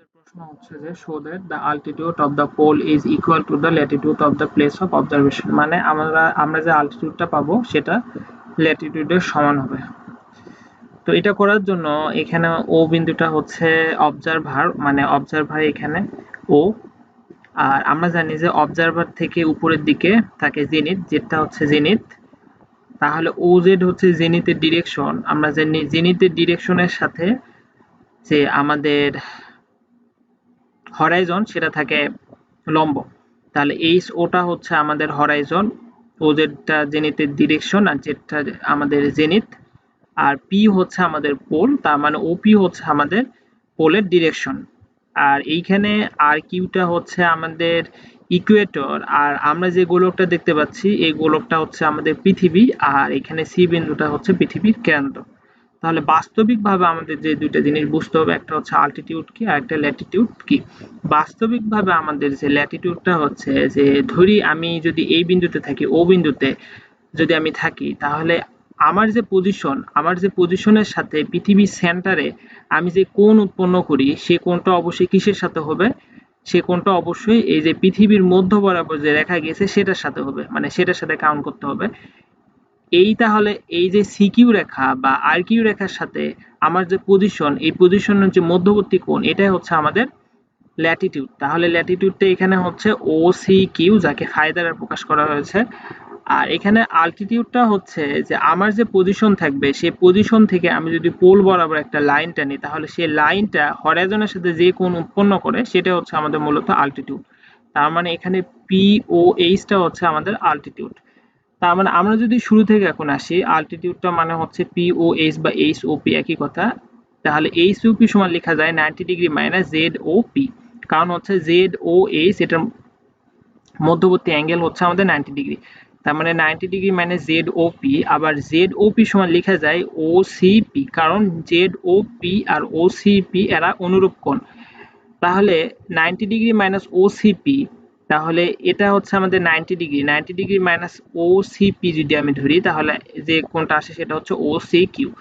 প্রশ্ন হচ্ছে যে show that the altitude of the pole is equal to the latitude of the place of observation, মানে আমরা যে altitudeটা পাবো সেটা ল্যাটিটিউডের সমান হবে। তো এটা করার জন্য এখানে ও বিন্দুটা হচ্ছে অবজারভার, মানে অবজারভার এখানে ও। আর আমরা জানি যে অবজারভার থেকে উপরের দিকে থাকে জেনিথ, যেটা হচ্ছে জেনিথ। তাহলে ও জেড হচ্ছে জেনিথের ডিরেকশন। আমরা জানি জেনিথের ডিরেকশনের সাথে যে আমাদের হরাইজন সেটা থাকে লম্ব। তাহলে এইচ ওটা হচ্ছে আমাদের হরাইজন, ও যেটা জেনিথের ডিরেকশন আর যেটা আমাদের জেনিথ। আর পি হচ্ছে আমাদের পোল, তার মানে ওপি হচ্ছে আমাদের পোলের ডিরেকশন। আর এইখানে আর কিউটা হচ্ছে আমাদের ইকুয়েটর। আর আমরা যে গোলকটা দেখতে পাচ্ছি এই গোলকটা হচ্ছে আমাদের পৃথিবী, আর এখানে সি বিন্দুটা হচ্ছে পৃথিবীর কেন্দ্র। তাহলে বাস্তবিকভাবে আমাদের যে দুইটা জিনিস বুঝতে হবে, একটা হচ্ছে আল্টিটিউড কি আর একটা ল্যাটিটিউড কি। বাস্তবিকভাবে আমাদের যে ল্যাটিটিউডটা হচ্ছে যে, ধরি আমি যদি এই বিন্দুতে থাকি, ও বিন্দুতে যদি আমি থাকি, তাহলে আমার যে পজিশনের সাথে পৃথিবীর সেন্টারে আমি যে কোণ উৎপন্ন করি সেই কোণটা অবশ্যই কিসের সাথে হবে, সে কোণটা অবশ্যই এই যে পৃথিবীর মধ্য বরাবর যে রেখা গেছে সেটার সাথে হবে, মানে সেটার সাথে কাউন্ট করতে হবে। তাহলে এই যে সিকিউ রেখা বা আর কিউ রেখার সাথে আমার যে পজিশন, এই পজিশনের যে মধ্যবর্তী কোণ, এটাই হচ্ছে আমাদের ল্যাটিটিউড। তাহলে ল্যাটিটিউডটা এখানে হচ্ছে ও সি কিউ, যাকে ফাই দ্বারা প্রকাশ করা হয়েছে। আর এখানে আলটিটিউডটা হচ্ছে যে আমার যে পজিশন থাকবে সেই পজিশন থেকে আমি যদি পোল বরাবর একটা লাইন টানি, তাহলে সেই লাইনটা হরাইজনের সাথে যে কোণ উৎপন্ন করে সেটা হচ্ছে আমাদের মূলত আলটিটিউড। তার মানে এখানে পি ও এইচটা হচ্ছে আমাদের আলটিটিউড। তার মানে আমরা যদি শুরু থেকে এখন আসি, আলটিটিউডটা মানে হচ্ছে পি ও এইচ বা এইচ ও পি একই কথা। তাহলে এইচ ও পি সমান লেখা যায় 90 degree minus Z O P. কারণ হচ্ছে জেড ও এইচ এটার মধ্যবর্তী অ্যাঙ্গেল হচ্ছে আমাদের 90 ডিগ্রি। তার মানে 90 degree minus Z O P. আবার জেড ও পি সমান লেখা যায় ও সি পি, কারণ জেড ও পি আর ও সি পি এরা অনুরূপ কোণ। তাহলে 90 degree minus O C P, তাহলে এটা হচ্ছে আমাদের 90 degree. 90 degree minus O C P যদি আমি ধরি, তাহলে যে কোণটা আসে সেটা হচ্ছে ও সি কিউ।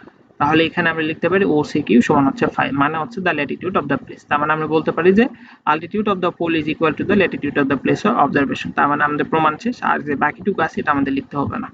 তাহলে এখানে আমরা লিখতে পারি ও সি কিউ সমান হচ্ছে ফাই, মানে হচ্ছে the Latitude of the place. তার মানে আমরা বলতে পারি যে altitude of the pole is equal to the latitude of the place of observation। তার মানে আমাদের প্রমাণ শেষ। আর যে বাকিটুকু আছে এটা আমাদের লিখতে হবে না।